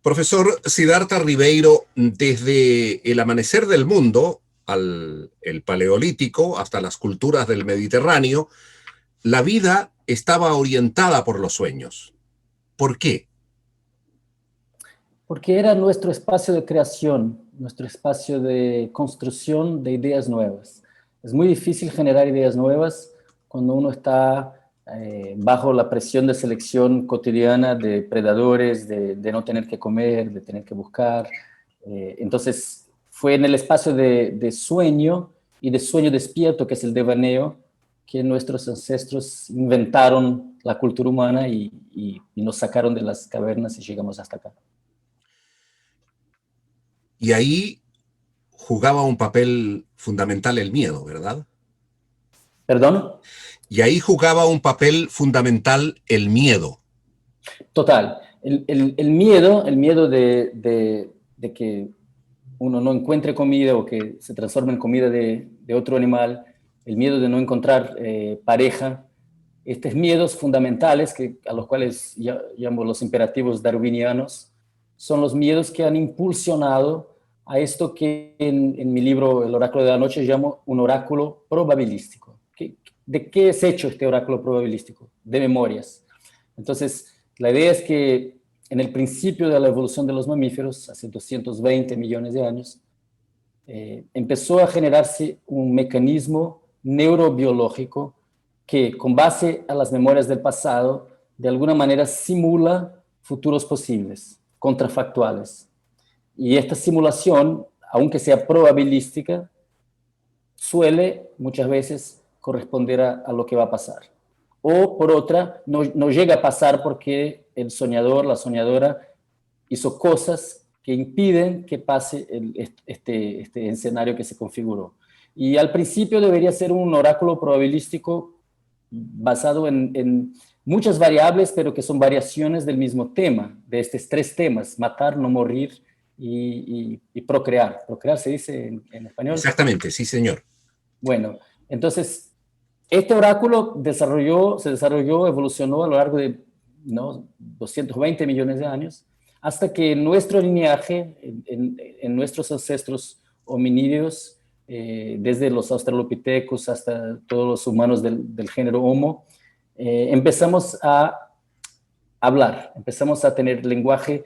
Profesor Siddhartha Ribeiro, desde el amanecer del mundo, el paleolítico, hasta las culturas del Mediterráneo, la vida estaba orientada por los sueños. ¿Por qué? Porque era nuestro espacio de creación, nuestro espacio de construcción de ideas nuevas. Es muy difícil generar ideas nuevas cuando uno está bajo la presión de selección cotidiana de predadores, de no tener que comer, de tener que buscar. Entonces, fue en el espacio de sueño y de sueño despierto, que es el devaneo, que nuestros ancestros inventaron la cultura humana y nos sacaron de las cavernas y llegamos hasta acá. Y ahí jugaba un papel fundamental el miedo, ¿verdad? ¿Perdón? Y ahí jugaba un papel fundamental el miedo. Total. El miedo de que uno no encuentre comida o que se transforme en comida de otro animal, el miedo de no encontrar pareja, estos miedos fundamentales a los cuales llamo los imperativos darwinianos, son los miedos que han impulsionado a esto que en mi libro El oráculo de la noche llamo un oráculo probabilístico. ¿De qué es hecho este oráculo probabilístico? De memorias. Entonces, la idea es que en el principio de la evolución de los mamíferos, hace 220 millones de años, empezó a generarse un mecanismo neurobiológico que, con base a las memorias del pasado, de alguna manera simula futuros posibles, contrafactuales. Y esta simulación, aunque sea probabilística, suele muchas veces corresponder a lo que va a pasar. O por otra, no llega a pasar porque el soñador, la soñadora, hizo cosas que impiden que pase este escenario que se configuró. Y al principio debería ser un oráculo probabilístico basado en muchas variables, pero que son variaciones del mismo tema, de estos tres temas: matar, no morir y procrear. ¿Procrear se dice en español? Exactamente, sí, señor. Bueno, entonces, este oráculo se desarrolló, evolucionó a lo largo de 220 millones de años, hasta que en nuestro lineaje, en nuestros ancestros hominídeos, desde los australopithecus hasta todos los humanos del género Homo, empezamos a hablar, empezamos a tener lenguaje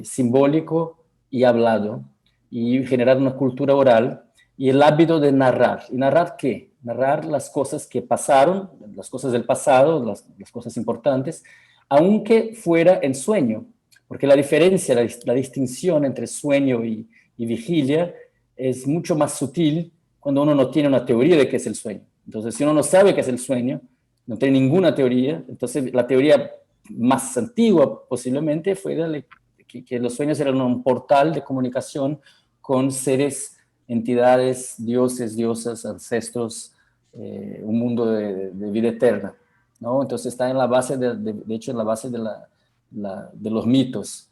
simbólico y hablado, y generar una cultura oral, y el hábito de narrar. ¿Y narrar qué? Narrar las cosas que pasaron, las cosas del pasado, las cosas importantes, aunque fuera en sueño, porque la diferencia, la distinción entre sueño y vigilia es mucho más sutil cuando uno no tiene una teoría de qué es el sueño. Entonces, si uno no sabe qué es el sueño, no tiene ninguna teoría, entonces la teoría más antigua posiblemente fue que los sueños eran un portal de comunicación con seres, entidades, dioses, diosas, ancestros, un mundo de vida eterna, ¿no? Entonces está en la base, de hecho, en la base de los mitos,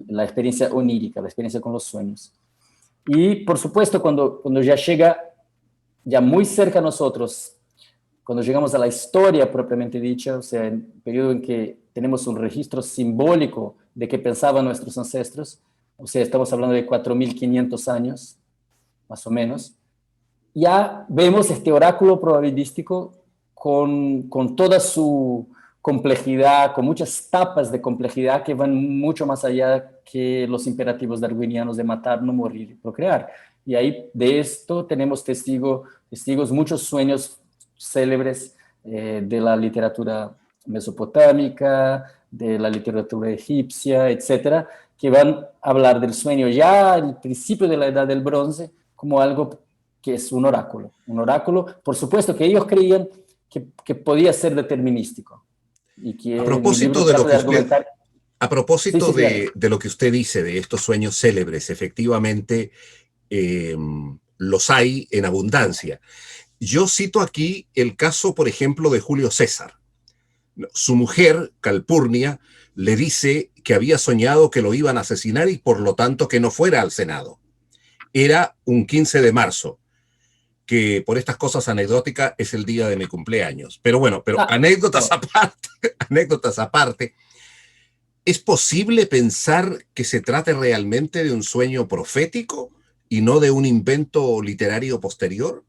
la experiencia onírica, la experiencia con los sueños. Y, por supuesto, cuando ya llega ya muy cerca a nosotros, cuando llegamos a la historia propiamente dicha, o sea, en el periodo en que tenemos un registro simbólico de qué pensaban nuestros ancestros, o sea, estamos hablando de 4.500 años, más o menos, ya vemos este oráculo probabilístico con toda su complejidad, con muchas tapas de complejidad que van mucho más allá que los imperativos darwinianos de matar, no morir y procrear. Y ahí de esto tenemos testigos, muchos sueños célebres de la literatura mesopotámica, de la literatura egipcia, etcétera, que van a hablar del sueño ya al principio de la Edad del Bronce como algo que es un oráculo. Un oráculo, por supuesto que ellos creían que podía ser determinístico. Y que A en mi libro propósito de lo trato que de usted, argumentar. a Sí, propósito sí, claro. de lo que usted dice, de estos sueños célebres, efectivamente eh, los hay en abundancia. Yo cito aquí el caso, por ejemplo, de Julio César. Su mujer, Calpurnia, le dice que había soñado que lo iban a asesinar y por lo tanto que no fuera al Senado. Era un 15 de marzo, que por estas cosas anecdóticas es el día de mi cumpleaños. Pero bueno, pero Ah, anécdotas oh, aparte, anécdotas aparte, ¿Es posible pensar que se trate realmente de un sueño profético y no de un invento literario posterior?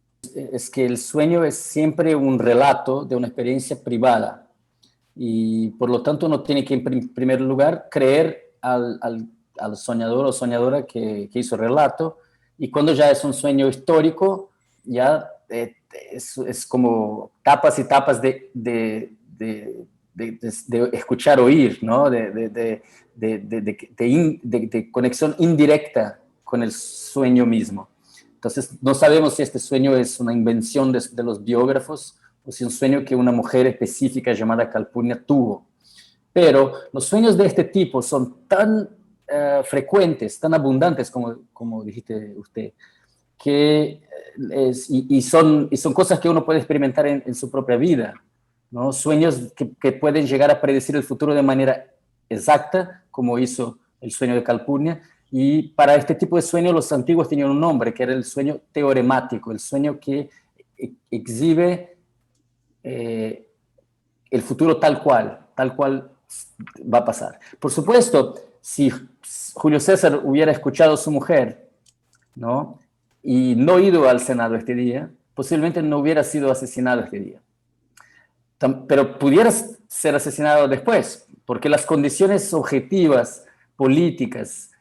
Es que el sueño es siempre un relato de una experiencia privada y por lo tanto uno tiene que en primer lugar creer al soñador o soñadora que hizo el relato, y cuando ya es un sueño histórico ya es como tapas y tapas de escuchar oír, ¿no? De conexión indirecta con el sueño mismo. Entonces, no sabemos si este sueño es una invención de los biógrafos o si es un sueño que una mujer específica llamada Calpurnia tuvo. Pero los sueños de este tipo son tan frecuentes, tan abundantes, como dijiste usted, que son cosas que uno puede experimentar en su propia vida, ¿no? Sueños que pueden llegar a predecir el futuro de manera exacta, como hizo el sueño de Calpurnia. Y para este tipo de sueños los antiguos tenían un nombre, que era el sueño teoremático, el sueño que exhibe el futuro tal cual va a pasar. Por supuesto, si Julio César hubiera escuchado a su mujer, ¿no? Y no ido al Senado este día, posiblemente no hubiera sido asesinado este día. Pero pudiera ser asesinado después, porque las condiciones objetivas, políticas,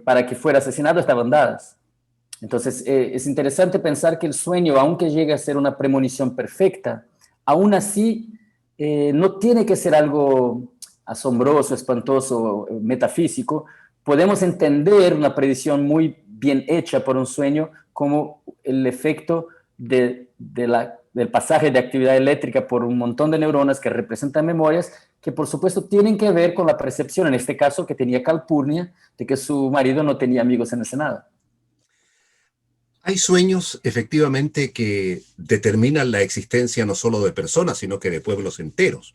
para que fuera asesinado estaban dadas. Entonces, es interesante pensar que el sueño, aunque llegue a ser una premonición perfecta, aún así no tiene que ser algo asombroso, espantoso, metafísico. Podemos entender una predicción muy bien hecha por un sueño como el efecto del pasaje de actividad eléctrica por un montón de neuronas que representan memorias, que por supuesto tienen que ver con la percepción, en este caso que tenía Calpurnia, de que su marido no tenía amigos en el Senado. Hay sueños efectivamente que determinan la existencia no solo de personas, sino que de pueblos enteros.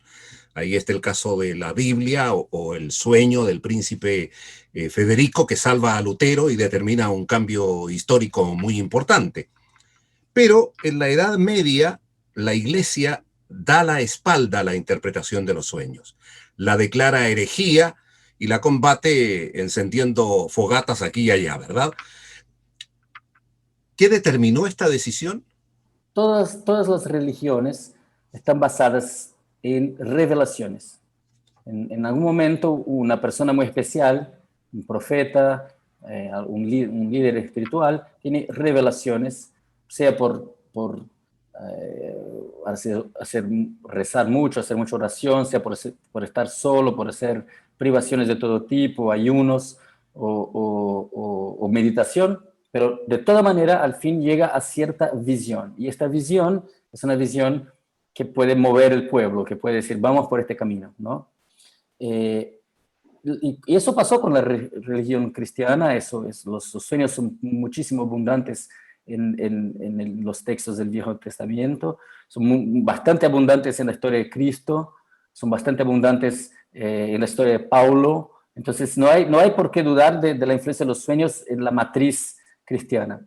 Ahí está el caso de la Biblia o el sueño del príncipe Federico que salva a Lutero y determina un cambio histórico muy importante. Pero en la Edad Media, la Iglesia da la espalda a la interpretación de los sueños. La declara herejía y la combate encendiendo fogatas aquí y allá, ¿verdad? ¿Qué determinó esta decisión? Todas las religiones están basadas en revelaciones. En algún momento una persona muy especial, un profeta, un líder espiritual, tiene revelaciones, sea por rezar mucho, hacer mucha oración, sea por estar solo, por hacer privaciones de todo tipo, ayunos o meditación, pero de toda manera al fin llega a cierta visión. Y esta visión es una visión que puede mover el pueblo, que puede decir, vamos por este camino, ¿no? Y eso pasó con la religión cristiana, los sueños son muchísimo abundantes en los textos del Viejo Testamento, son bastante abundantes en la historia de Cristo, son bastante abundantes en la historia de Pablo. Entonces no hay por qué dudar de la influencia de los sueños en la matriz cristiana.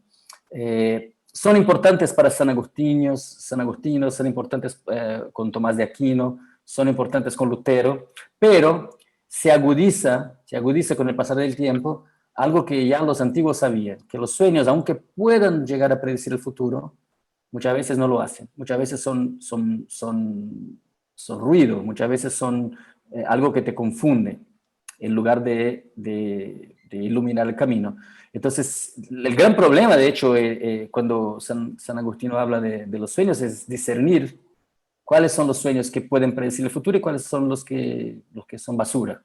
Son importantes para San Agustín, son importantes con Tomás de Aquino, son importantes con Lutero, pero se agudiza con el pasar del tiempo algo que ya los antiguos sabían, que los sueños, aunque puedan llegar a predecir el futuro, muchas veces no lo hacen, muchas veces son ruido, muchas veces son algo que te confunde en lugar de iluminar el camino. Entonces, el gran problema, de hecho, cuando San Agustino habla de los sueños, es discernir cuáles son los sueños que pueden predecir el futuro y cuáles son los que son basura.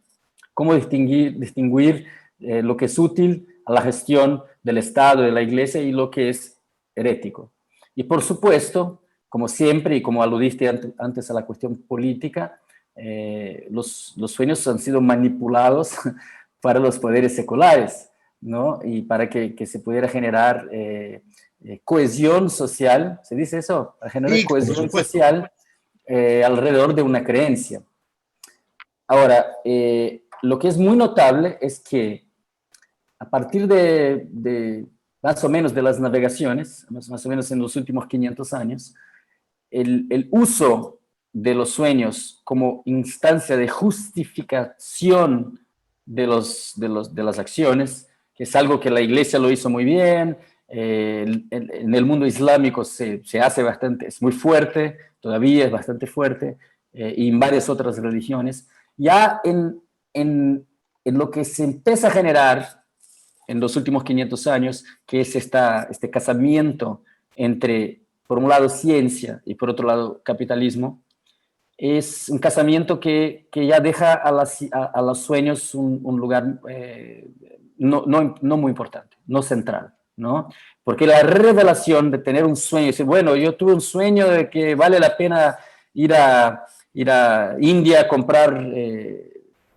Cómo distinguir lo que es útil a la gestión del Estado, de la Iglesia, y lo que es herético. Y por supuesto, como siempre, y como aludiste antes a la cuestión política, los sueños han sido manipulados para los poderes seculares, ¿no? Y para que se pudiera generar cohesión social, ¿se dice eso? Para generar Sí, por cohesión supuesto. social alrededor de una creencia. Ahora, lo que es muy notable es que a partir de más o menos de las navegaciones, más o menos en los últimos 500 años, el uso de los sueños como instancia de justificación de las acciones, que es algo que la Iglesia lo hizo muy bien, en el mundo islámico se hace bastante, es muy fuerte, todavía es bastante fuerte, y en varias otras religiones. Ya en lo que se empieza a generar en los últimos 500 años, que es este casamiento entre, por un lado, ciencia y por otro lado, capitalismo, es un casamiento que ya deja a los sueños un lugar no muy importante, no central, ¿no? Porque la revelación de tener un sueño, decir, bueno, yo tuve un sueño de que vale la pena ir a India a comprar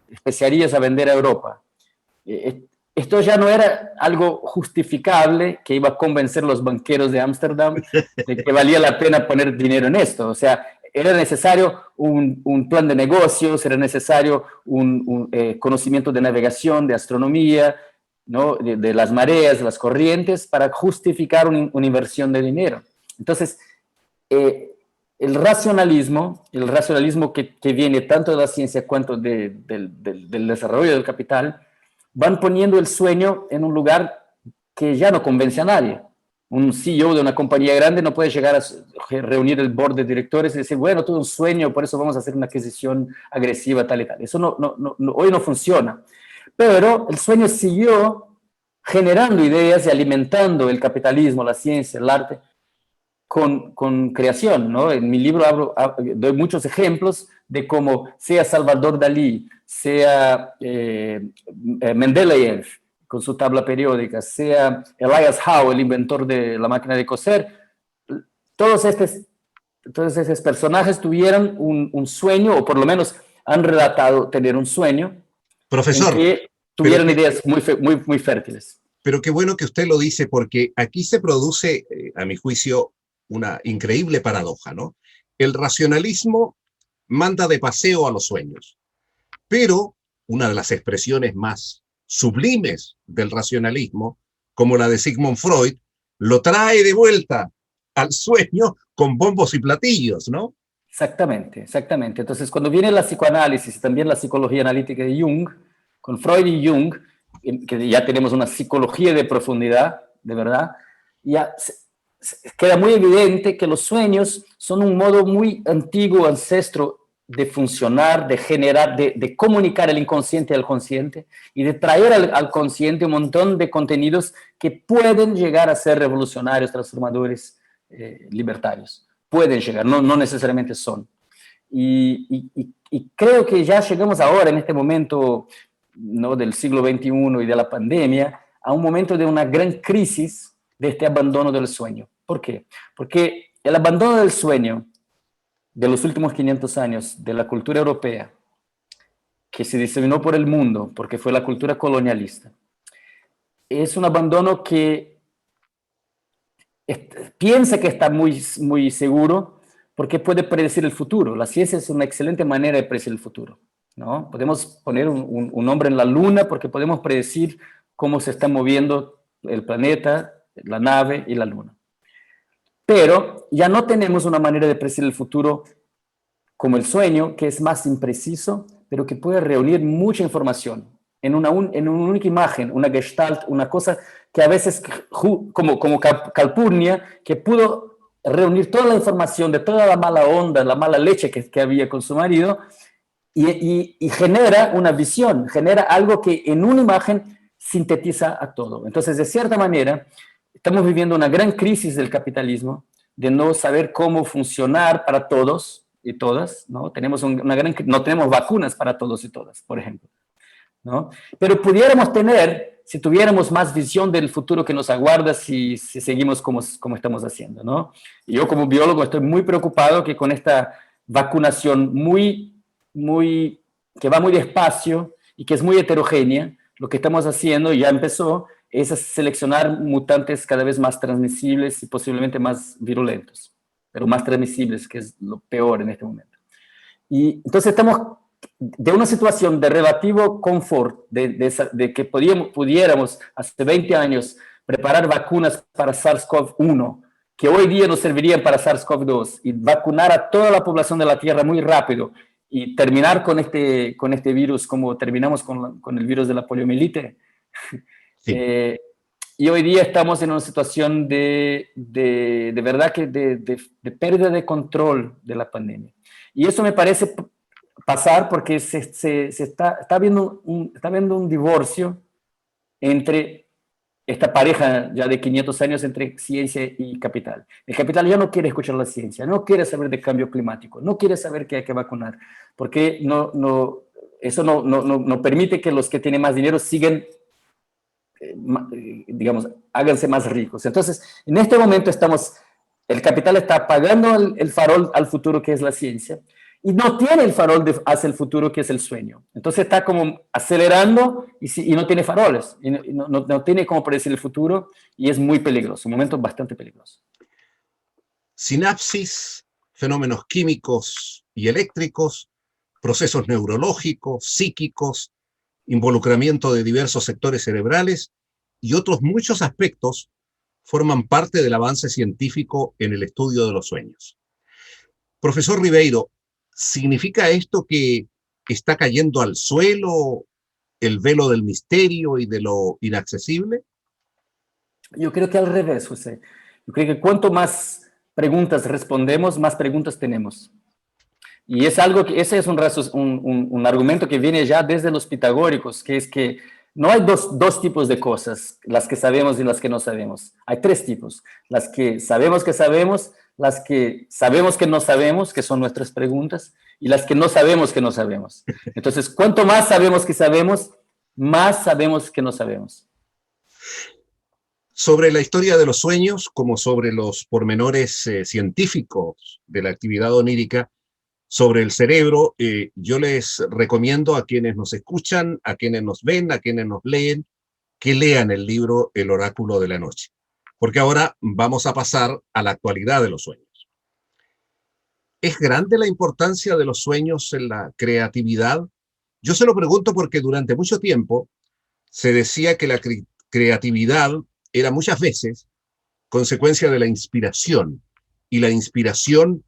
especiarías a vender a Europa. Esto ya no era algo justificable que iba a convencer a los banqueros de Ámsterdam de que valía la pena poner dinero en esto. O sea, era necesario un plan de negocios, era necesario un conocimiento de navegación, de astronomía, ¿no? de las mareas, de las corrientes, para justificar una inversión de dinero. Entonces, el racionalismo que viene tanto de la ciencia cuanto del desarrollo del capital, van poniendo el sueño en un lugar que ya no convence a nadie. Un CEO de una compañía grande no puede llegar a reunir el board de directores y decir, bueno, tuve un sueño, por eso vamos a hacer una adquisición agresiva, tal y tal. Eso hoy no funciona. Pero el sueño siguió generando ideas y alimentando el capitalismo, la ciencia, el arte, con creación, ¿no? En mi libro doy muchos ejemplos de cómo sea Salvador Dalí, sea Mendeleev con su tabla periódica, sea Elias Howe, el inventor de la máquina de coser, todos estos personajes tuvieron un sueño, o por lo menos han relatado tener un sueño, Profesor, en que tuvieron ideas muy fértiles. Pero qué bueno que usted lo dice, porque aquí se produce, a mi juicio, una increíble paradoja, ¿no? El racionalismo manda de paseo a los sueños, pero una de las expresiones más sublimes del racionalismo, como la de Sigmund Freud, lo trae de vuelta al sueño con bombos y platillos, ¿no? Exactamente, exactamente. Entonces, cuando viene la psicoanálisis y también la psicología analítica de Jung, con Freud y Jung, que ya tenemos una psicología de profundidad, de verdad, ya queda muy evidente que los sueños son un modo muy antiguo, ancestro, de funcionar, de generar, de comunicar el inconsciente al consciente y de traer al consciente un montón de contenidos que pueden llegar a ser revolucionarios, transformadores, libertarios. Pueden llegar, no necesariamente son. Y creo que ya llegamos ahora, en este momento, ¿no?, del siglo XXI y de la pandemia, a un momento de una gran crisis de este abandono del sueño. ¿Por qué? Porque el abandono del sueño de los últimos 500 años de la cultura europea, que se diseminó por el mundo, porque fue la cultura colonialista, es un abandono que piensa que está muy seguro porque puede predecir el futuro. La ciencia es una excelente manera de predecir el futuro, ¿no? Podemos poner un hombre en la luna porque podemos predecir cómo se está moviendo el planeta, la nave y la luna. Pero ya no tenemos una manera de predecir el futuro como el sueño, que es más impreciso, pero que puede reunir mucha información en una única imagen, una gestalt, una cosa que a veces, como Calpurnia, que pudo reunir toda la información de toda la mala onda, la mala leche que había con su marido, y genera una visión, genera algo que en una imagen sintetiza a todo. Entonces, de cierta manera, estamos viviendo una gran crisis del capitalismo, de no saber cómo funcionar para todos y todas, ¿no? No tenemos vacunas para todos y todas, por ejemplo, ¿no? Pero pudiéramos tener, si tuviéramos más visión del futuro que nos aguarda si seguimos como estamos haciendo, ¿no? Y yo como biólogo estoy muy preocupado que con esta vacunación que va muy despacio y que es muy heterogénea, lo que estamos haciendo, ya empezó, es seleccionar mutantes cada vez más transmisibles y posiblemente más virulentos, pero más transmisibles, que es lo peor en este momento. Y entonces estamos de una situación de relativo confort, de que pudiéramos hace 20 años preparar vacunas para SARS-CoV-1 que hoy día nos servirían para SARS-CoV-2 y vacunar a toda la población de la Tierra muy rápido y terminar con este virus como terminamos con el virus de la poliomielite. Sí. Y hoy día estamos en una situación de verdad que de pérdida de control de la pandemia. Y eso me parece pasar porque está viendo un divorcio entre esta pareja ya de 500 años entre ciencia y capital. El capital ya no quiere escuchar la ciencia, no quiere saber de cambio climático, no quiere saber que hay que vacunar, porque eso no permite que los que tienen más dinero sigan, digamos, háganse más ricos. Entonces, en este momento el capital está apagando el farol al futuro que es la ciencia, y no tiene el farol hacia el futuro, que es el sueño. Entonces está como acelerando y no tiene faroles, y no tiene cómo predecir el futuro, y es muy peligroso, un momento bastante peligroso. Sinapsis, fenómenos químicos y eléctricos, procesos neurológicos, psíquicos, involucramiento de diversos sectores cerebrales y otros muchos aspectos forman parte del avance científico en el estudio de los sueños. Profesor Ribeiro, ¿significa esto que está cayendo al suelo el velo del misterio y de lo inaccesible? Yo creo que al revés, José. Yo creo que cuanto más preguntas respondemos, más preguntas tenemos. Y es algo que, ese es un argumento que viene ya desde los pitagóricos, que es que no hay dos tipos de cosas, las que sabemos y las que no sabemos. Hay tres tipos: las que sabemos, las que sabemos que no sabemos, que son nuestras preguntas, y las que no sabemos que no sabemos. Entonces, cuanto más sabemos que sabemos, más sabemos que no sabemos. Sobre la historia de los sueños, como sobre los pormenores científicos de la actividad onírica, sobre el cerebro, yo les recomiendo a quienes nos escuchan, a quienes nos ven, a quienes nos leen, que lean el libro El Oráculo de la Noche, porque ahora vamos a pasar a la actualidad de los sueños. ¿Es grande la importancia de los sueños en la creatividad? Yo se lo pregunto porque durante mucho tiempo se decía que la creatividad era muchas veces consecuencia de la inspiración, y la inspiración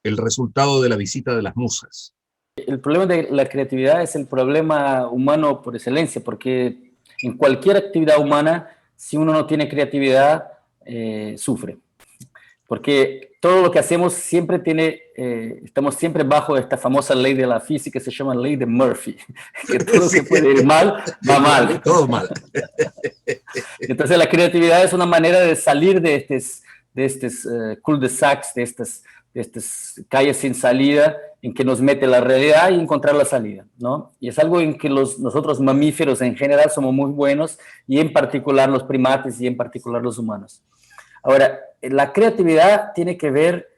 el resultado de la visita de las musas. El problema de la creatividad es el problema humano por excelencia, porque en cualquier actividad humana, si uno no tiene creatividad, sufre. Porque todo lo que hacemos siempre estamos siempre bajo esta famosa ley de la física, que se llama ley de Murphy, que todo lo que puede ir mal, va mal. Todo mal. Entonces la creatividad es una manera de salir de estos cul-de-sacs, de estas calles sin salida, en que nos mete la realidad y encontrar la salida, ¿no? Y es algo en que nosotros mamíferos en general somos muy buenos, y en particular los primates y en particular los humanos. Ahora, la creatividad tiene que ver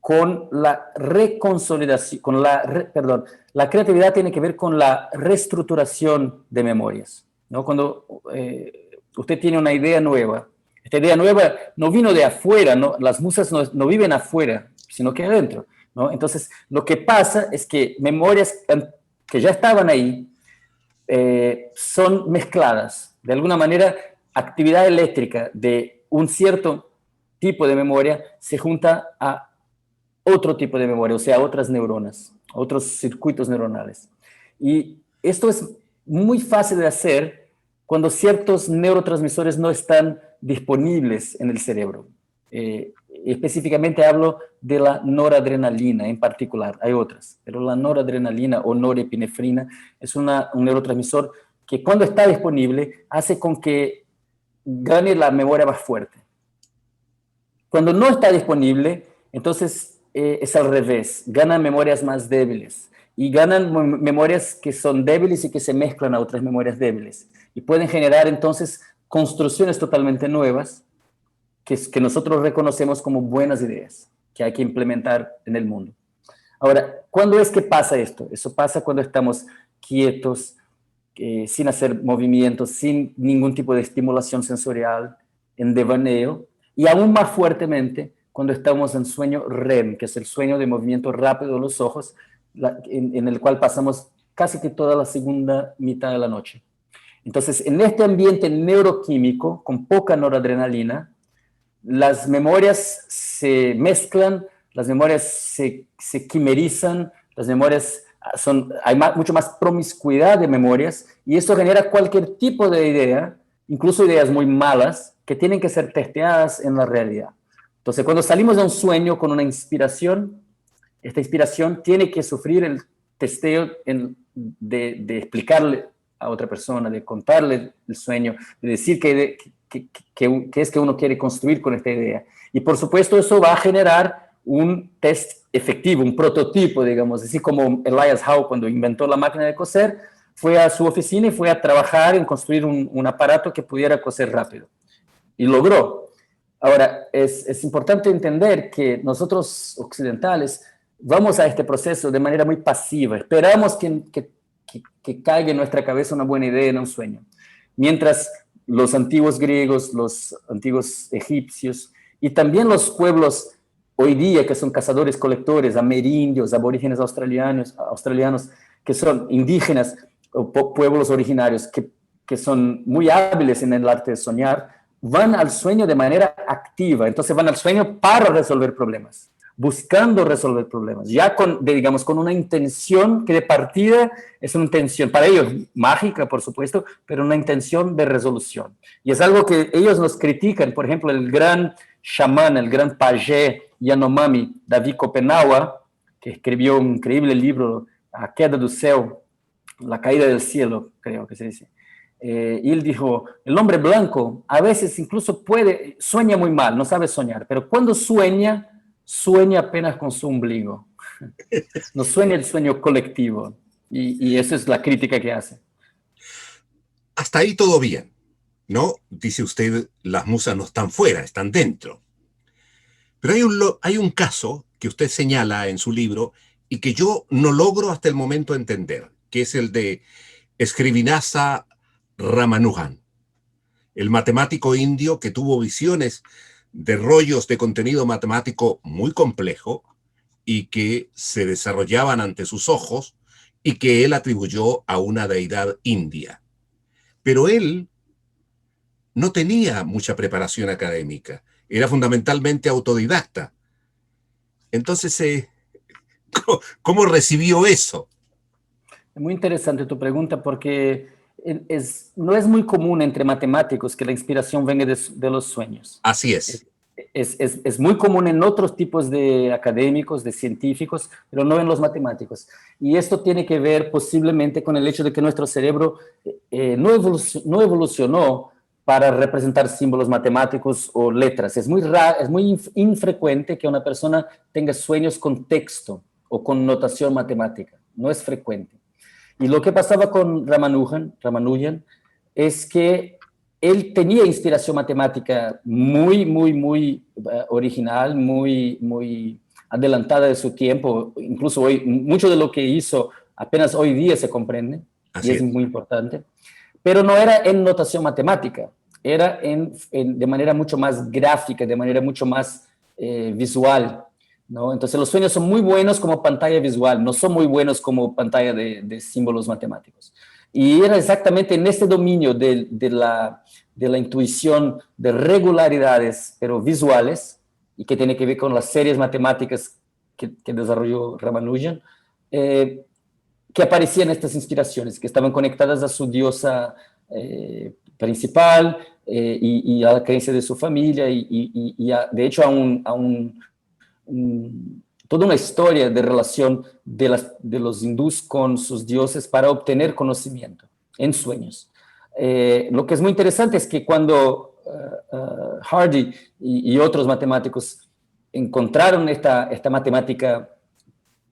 con la reconsolidación, la creatividad tiene que ver con la reestructuración de memorias, ¿no? Cuando usted tiene una idea nueva, esta idea nueva no vino de afuera, ¿no? Las musas no viven afuera, sino que adentro, ¿no? Entonces, lo que pasa es que memorias que ya estaban ahí son mezcladas. De alguna manera, actividad eléctrica de un cierto tipo de memoria se junta a otro tipo de memoria, o sea, otras neuronas, otros circuitos neuronales. Y esto es muy fácil de hacer cuando ciertos neurotransmisores no están disponibles en el cerebro. Específicamente hablo de la noradrenalina en particular, hay otras, pero la noradrenalina o norepinefrina es un neurotransmisor que cuando está disponible hace con que gane la memoria más fuerte. Cuando no está disponible, entonces es al revés, ganan memorias más débiles, y ganan memorias que son débiles y que se mezclan a otras memorias débiles, y pueden generar entonces construcciones totalmente nuevas que nosotros reconocemos como buenas ideas que hay que implementar en el mundo. Ahora, ¿cuándo es que pasa esto? Eso pasa cuando estamos quietos, sin hacer movimientos, sin ningún tipo de estimulación sensorial, en devaneo, y aún más fuertemente cuando estamos en sueño REM, que es el sueño de movimiento rápido de los ojos, en el cual pasamos casi que toda la segunda mitad de la noche. Entonces, en este ambiente neuroquímico, con poca noradrenalina, las memorias se mezclan, las memorias se quimerizan, las memorias hay mucho más promiscuidad de memorias y esto genera cualquier tipo de idea, incluso ideas muy malas, que tienen que ser testeadas en la realidad. Entonces, cuando salimos de un sueño con una inspiración, esta inspiración tiene que sufrir el testeo de explicarle a otra persona, de contarle el sueño, de decir qué es que uno quiere construir con esta idea. Y por supuesto eso va a generar un test efectivo, un prototipo, digamos, así como Elias Howe cuando inventó la máquina de coser, fue a su oficina y fue a trabajar en construir un aparato que pudiera coser rápido. Y logró. Ahora, es importante entender que nosotros occidentales vamos a este proceso de manera muy pasiva. Esperamos que caiga en nuestra cabeza una buena idea en un sueño. Mientras los antiguos griegos, los antiguos egipcios y también los pueblos hoy día que son cazadores-colectores, amerindios, aborígenes australianos, que son indígenas o pueblos originarios, que son muy hábiles en el arte de soñar, van al sueño de manera activa. Entonces van al sueño para resolver problemas, buscando resolver problemas, ya digamos, con una intención que de partida es una intención, para ellos mágica, por supuesto, pero una intención de resolución. Y es algo que ellos nos critican. Por ejemplo, el gran chamán, el gran pajé Yanomami, David Kopenawa, que escribió un increíble libro, A Queda do Céu, La Caída del Cielo, creo que se dice. Y él dijo, el hombre blanco a veces incluso sueña muy mal, no sabe soñar, pero cuando sueña apenas con su ombligo. No sueña el sueño colectivo. Y esa es la crítica que hace. Hasta ahí todo bien, ¿no? Dice usted, las musas no están fuera, están dentro. Pero hay un caso que usted señala en su libro y que yo no logro hasta el momento entender, que es el de Srinivasa Ramanujan, el matemático indio que tuvo visiones de rollos de contenido matemático muy complejo y que se desarrollaban ante sus ojos y que él atribuyó a una deidad india. Pero él no tenía mucha preparación académica, era fundamentalmente autodidacta. Entonces, ¿cómo recibió eso? Es muy interesante tu pregunta porque no es muy común entre matemáticos que la inspiración venga de los sueños. Así es. Es muy común en otros tipos de académicos, de científicos, pero no en los matemáticos. Y esto tiene que ver posiblemente con el hecho de que nuestro cerebro no evolucionó para representar símbolos matemáticos o letras. Es muy raro, es muy infrecuente que una persona tenga sueños con texto o con notación matemática. No es frecuente. Y lo que pasaba con Ramanujan es que él tenía inspiración matemática muy original, muy adelantada de su tiempo. Incluso hoy, mucho de lo que hizo apenas hoy día se comprende, y es muy importante. Pero no era en notación matemática, era de manera mucho más gráfica, de manera mucho más visual, ¿no? Entonces los sueños son muy buenos como pantalla visual, no son muy buenos como pantalla de símbolos matemáticos. Y era exactamente en este dominio de la intuición de regularidades, pero visuales, y que tiene que ver con las series matemáticas que desarrolló Ramanujan, que aparecían estas inspiraciones, que estaban conectadas a su diosa principal y a la creencia de su familia, de hecho toda una historia de relación de los hindús con sus dioses para obtener conocimiento en sueños. Lo que es muy interesante es que cuando Hardy y otros matemáticos encontraron esta matemática,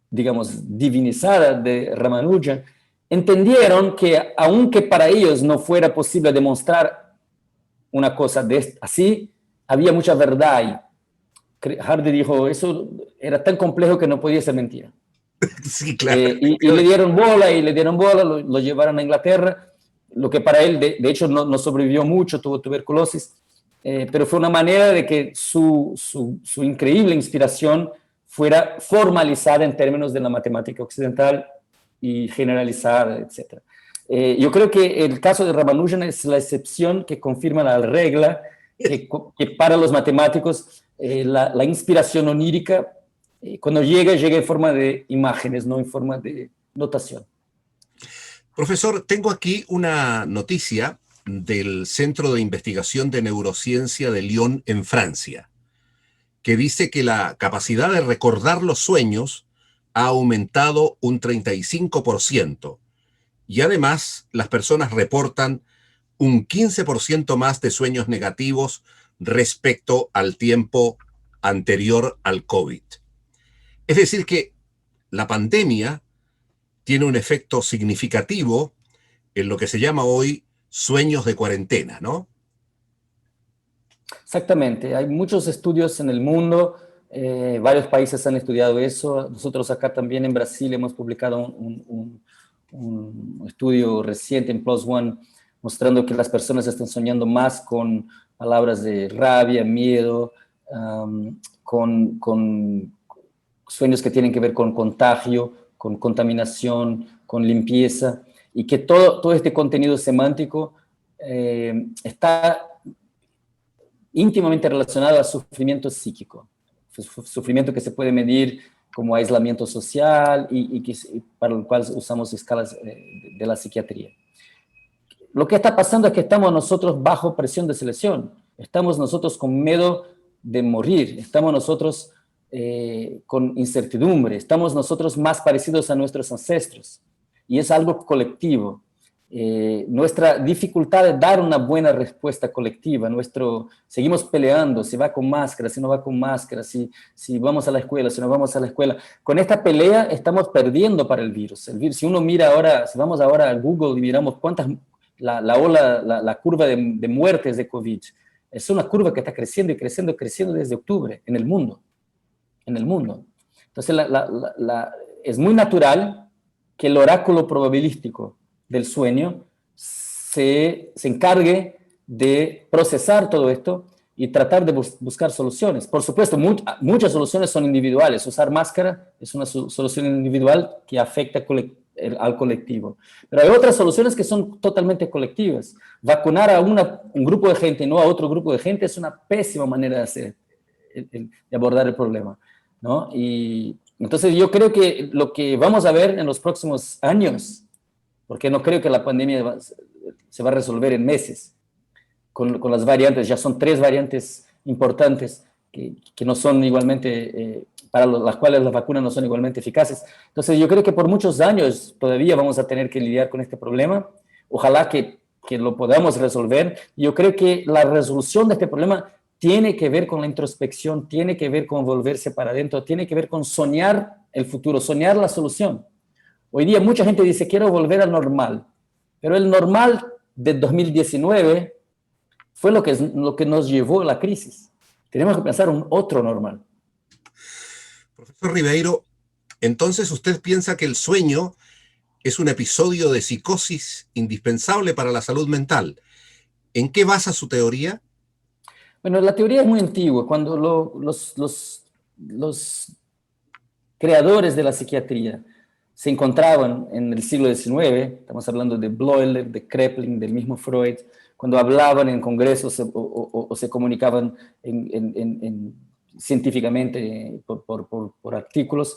digamos, divinizada de Ramanujan, entendieron que aunque para ellos no fuera posible demostrar una cosa así, había mucha verdad ahí. Hardy dijo, eso era tan complejo que no podía ser mentira. Sí, claro. Y le dieron bola, lo llevaron a Inglaterra, lo que para él, de hecho, no sobrevivió mucho, tuvo tuberculosis, pero fue una manera de que su increíble inspiración fuera formalizada en términos de la matemática occidental y generalizada, etc. Yo creo que el caso de Ramanujan es la excepción que confirma la regla, que para los matemáticos la inspiración onírica, cuando llega en forma de imágenes, no en forma de notación. Profesor, tengo aquí una noticia del Centro de Investigación de Neurociencia de Lyon en Francia, que dice que la capacidad de recordar los sueños ha aumentado un 35%, y además las personas reportan un 15% más de sueños negativos respecto al tiempo anterior al COVID. Es decir, que la pandemia tiene un efecto significativo en lo que se llama hoy sueños de cuarentena, ¿no? Exactamente, hay muchos estudios en el mundo, varios países han estudiado eso. Nosotros acá también en Brasil hemos publicado un estudio reciente en PLOS ONE mostrando que las personas están soñando más con palabras de rabia, miedo, con sueños que tienen que ver con contagio, con contaminación, con limpieza, y que todo este contenido semántico está íntimamente relacionado al sufrimiento psíquico, sufrimiento que se puede medir como aislamiento social y para el cual usamos escalas de la psiquiatría. Lo que está pasando es que estamos nosotros bajo presión de selección, estamos nosotros con miedo de morir, estamos nosotros con incertidumbre, estamos nosotros más parecidos a nuestros ancestros, y es algo colectivo. Nuestra dificultad de dar una buena respuesta colectiva, seguimos peleando, si va con máscara, si no va con máscara, si vamos a la escuela, si no vamos a la escuela. Con esta pelea estamos perdiendo para el virus. Si uno mira ahora, si vamos ahora a Google y miramos la curva de muertes de COVID, es una curva que está creciendo y creciendo, creciendo desde octubre en el mundo. Entonces, es muy natural que el oráculo probabilístico del sueño se encargue de procesar todo esto y tratar de buscar soluciones. Por supuesto, muchas soluciones son individuales. Usar máscara es una solución individual que afecta al colectivo. Pero hay otras soluciones que son totalmente colectivas. Vacunar a un grupo de gente y no a otro grupo de gente es una pésima manera de abordar el problema, ¿no? Y entonces yo creo que lo que vamos a ver en los próximos años, porque no creo que la pandemia se va a resolver en meses, con las variantes, ya son 3 variantes importantes que no son igualmente, para las cuales las vacunas no son igualmente eficaces. Entonces yo creo que por muchos años todavía vamos a tener que lidiar con este problema. Ojalá que lo podamos resolver. Yo creo que la resolución de este problema tiene que ver con la introspección, tiene que ver con volverse para adentro, tiene que ver con soñar el futuro, soñar la solución. Hoy día mucha gente dice, quiero volver al normal, pero el normal de 2019 fue lo que nos llevó a la crisis. Tenemos que pensar un otro normal. Profesor Ribeiro, entonces usted piensa que el sueño es un episodio de psicosis indispensable para la salud mental. ¿En qué basa su teoría? Bueno, la teoría es muy antigua. Cuando los creadores de la psiquiatría se encontraban en el siglo XIX, estamos hablando de Bleuler, de Kraepelin, del mismo Freud, cuando hablaban en congresos o se comunicaban científicamente por artículos,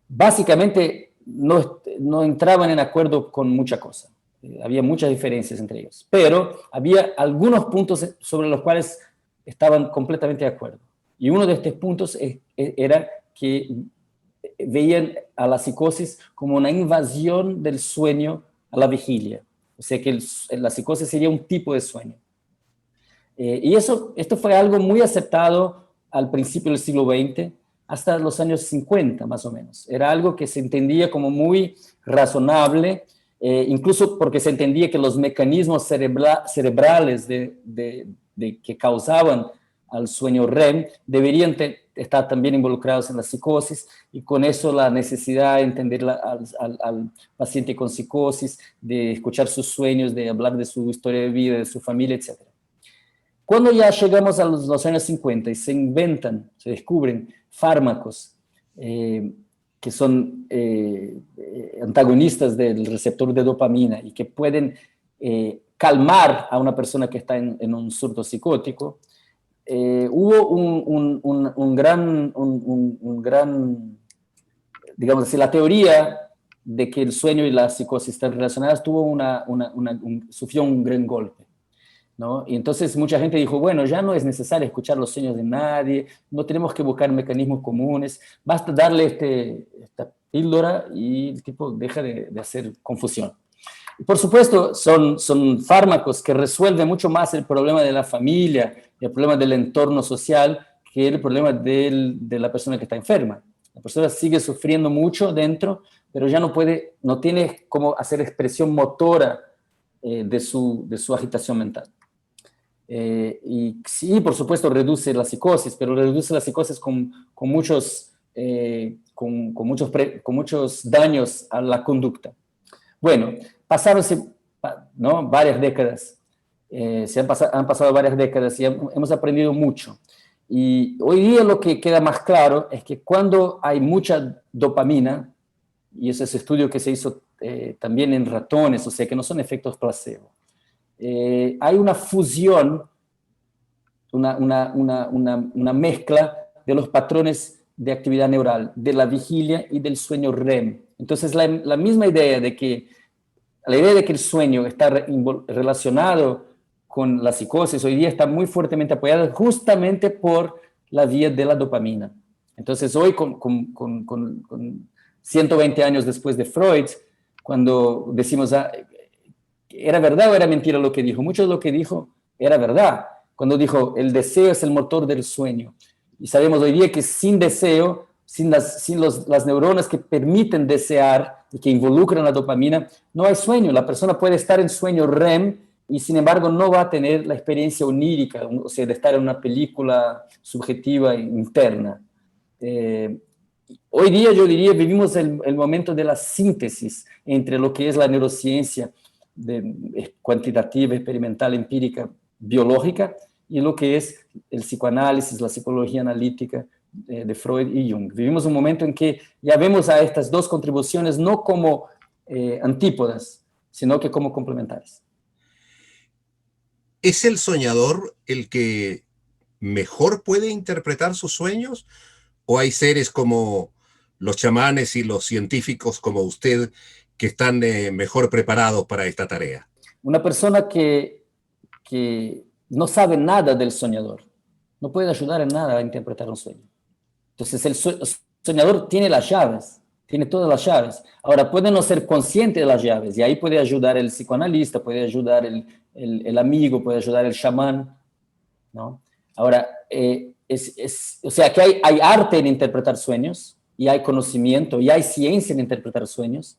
básicamente no entraban en acuerdo con mucha cosa. Había muchas diferencias entre ellos, pero había algunos puntos sobre los cuales estaban completamente de acuerdo. Y uno de estos puntos era que veían a la psicosis como una invasión del sueño a la vigilia. O sea que la psicosis sería un tipo de sueño. Y esto fue algo muy aceptado al principio del siglo XX, hasta los años 50 más o menos. Era algo que se entendía como muy razonable, incluso porque se entendía que los mecanismos cerebrales que causaban al sueño REM deberían estar también involucrados en la psicosis, y con eso la necesidad de entender al paciente con psicosis, de escuchar sus sueños, de hablar de su historia de vida, de su familia, etc. Cuando ya llegamos a los años 50 y se descubren fármacos que son antagonistas del receptor de dopamina y que pueden calmar a una persona que está en un surto psicótico, hubo un gran, digamos así, la teoría de que el sueño y la psicosis están relacionadas sufrió un gran golpe, ¿no? Y entonces mucha gente dijo, bueno, ya no es necesario escuchar los sueños de nadie, no tenemos que buscar mecanismos comunes, basta darle esta píldora y el tipo deja de hacer confusión. Y por supuesto, son fármacos que resuelven mucho más el problema de la familia, el problema del entorno social, que el problema de la persona que está enferma. La persona sigue sufriendo mucho dentro, pero ya no tiene cómo hacer expresión motora de su agitación mental. Y sí, por supuesto, reduce la psicosis, pero reduce la psicosis con muchos daños a la conducta. Bueno, ¿no? Varias décadas, han pasado varias décadas y hemos aprendido mucho. Y hoy día lo que queda más claro es que cuando hay mucha dopamina, y ese es estudio que se hizo también en ratones, o sea que no son efectos placebo, hay una fusión, una mezcla de los patrones de actividad neural, de la vigilia y del sueño REM. Entonces, la misma idea de que el sueño está relacionado con la psicosis hoy día está muy fuertemente apoyada justamente por la vía de la dopamina. Entonces, hoy, con 120 años después de Freud, cuando decimos, ¿era verdad o era mentira lo que dijo? Mucho de lo que dijo era verdad. Cuando dijo, el deseo es el motor del sueño. Y sabemos hoy día que sin deseo, sin las neuronas que permiten desear y que involucran la dopamina, no hay sueño. La persona puede estar en sueño REM y sin embargo no va a tener la experiencia onírica, o sea, de estar en una película subjetiva interna. Hoy día yo diría vivimos el momento de la síntesis entre lo que es la neurociencia cuantitativa, experimental, empírica, biológica, y lo que es el psicoanálisis, la psicología analítica de Freud y Jung. Vivimos un momento en que ya vemos a estas dos contribuciones no como antípodas, sino que como complementarias. ¿Es el soñador el que mejor puede interpretar sus sueños? ¿O hay seres como los chamanes y los científicos como usted que están mejor preparados para esta tarea? Una persona que no sabe nada del soñador no puede ayudar en nada a interpretar un sueño. Entonces el soñador tiene las llaves, tiene todas las llaves. Ahora puede no ser consciente de las llaves y ahí puede ayudar el psicoanalista, puede ayudar el amigo, puede ayudar el chamán, ¿no? Ahora, o sea que hay arte en interpretar sueños y hay conocimiento y hay ciencia en interpretar sueños,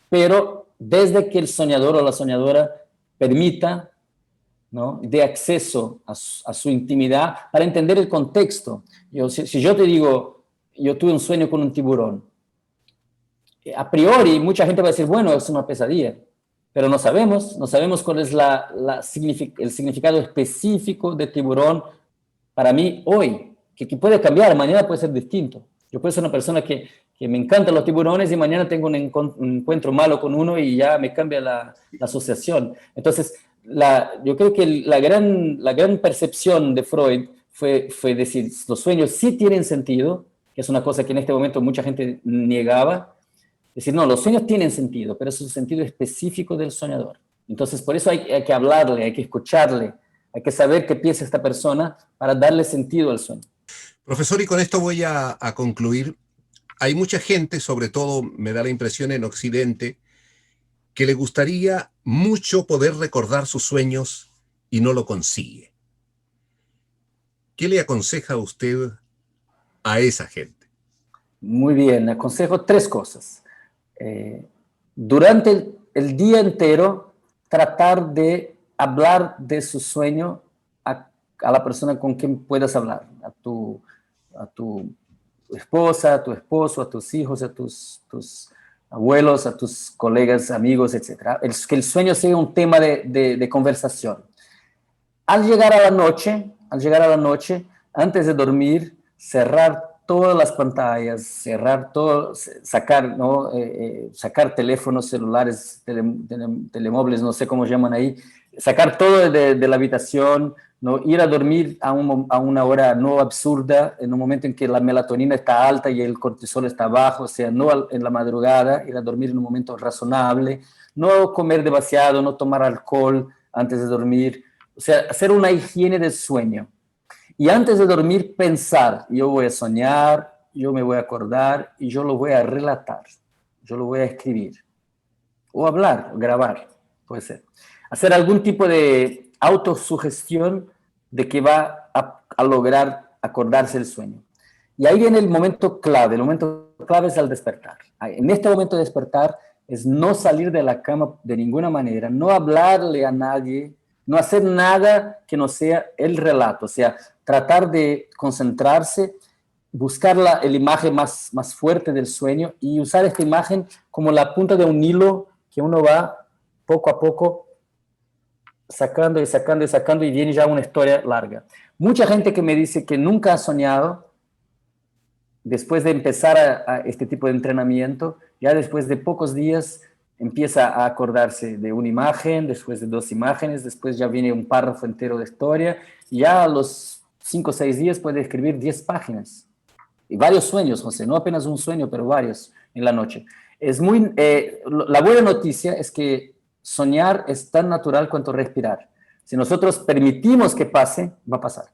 pero desde que el soñador o la soñadora permita, ¿no?, de acceso a su intimidad para entender el contexto. Si yo te digo, yo tuve un sueño con un tiburón, a priori mucha gente va a decir, bueno, es una pesadilla, pero no sabemos cuál es el significado específico de tiburón para mí hoy, que puede cambiar, mañana puede ser distinto. Yo puedo ser una persona que me encantan los tiburones y mañana tengo un encuentro malo con uno y ya me cambia la asociación. Entonces, yo creo que la gran percepción de Freud fue decir, los sueños sí tienen sentido, que es una cosa que en este momento mucha gente negaba. Decir, no, los sueños tienen sentido, pero es un sentido específico del soñador. Entonces, por eso hay que hablarle, hay que escucharle, hay que saber qué piensa esta persona para darle sentido al sueño. Profesor, y con esto voy a concluir. Hay mucha gente, sobre todo me da la impresión en Occidente, que le gustaría mucho poder recordar sus sueños y no lo consigue. ¿Qué le aconseja usted a esa gente? Muy bien, aconsejo 3 cosas. Durante el día entero, tratar de hablar de su sueño a la persona con quien puedas hablar, a tu esposa, a tu esposo, a tus hijos, a tus abuelos, a tus colegas, amigos, etc. Que el sueño sea un tema de conversación. Al llegar a la noche, antes de dormir, cerrar todas las pantallas, cerrar todo, sacar, ¿no? Sacar teléfonos celulares, telemóviles, no sé cómo llaman ahí, sacar todo de la habitación, ¿no? Ir a dormir a una hora no absurda, en un momento en que la melatonina está alta y el cortisol está bajo, o sea, no en la madrugada, ir a dormir en un momento razonable, no comer demasiado, no tomar alcohol antes de dormir, o sea, hacer una higiene del sueño. Y antes de dormir, pensar, yo voy a soñar, yo me voy a acordar y yo lo voy a relatar, yo lo voy a escribir, o hablar, o grabar, puede ser. Hacer algún tipo de autosugestión de que va a lograr acordarse el sueño. Y ahí viene el momento clave es al despertar. En este momento de despertar es no salir de la cama de ninguna manera, no hablarle a nadie, no hacer nada que no sea el relato, o sea, tratar de concentrarse, buscar la imagen más fuerte del sueño y usar esta imagen como la punta de un hilo que uno va poco a poco sacando y sacando y sacando y viene ya una historia larga. Mucha gente que me dice que nunca ha soñado, después de empezar a este tipo de entrenamiento, ya después de pocos días empieza a acordarse de una imagen, después de 2 imágenes, después ya viene un párrafo entero de historia, y ya a los 5 o 6 días puede escribir 10 páginas. Y varios sueños, José, no apenas un sueño, pero varios en la noche. La buena noticia es que soñar es tan natural cuanto respirar. Si nosotros permitimos que pase, va a pasar.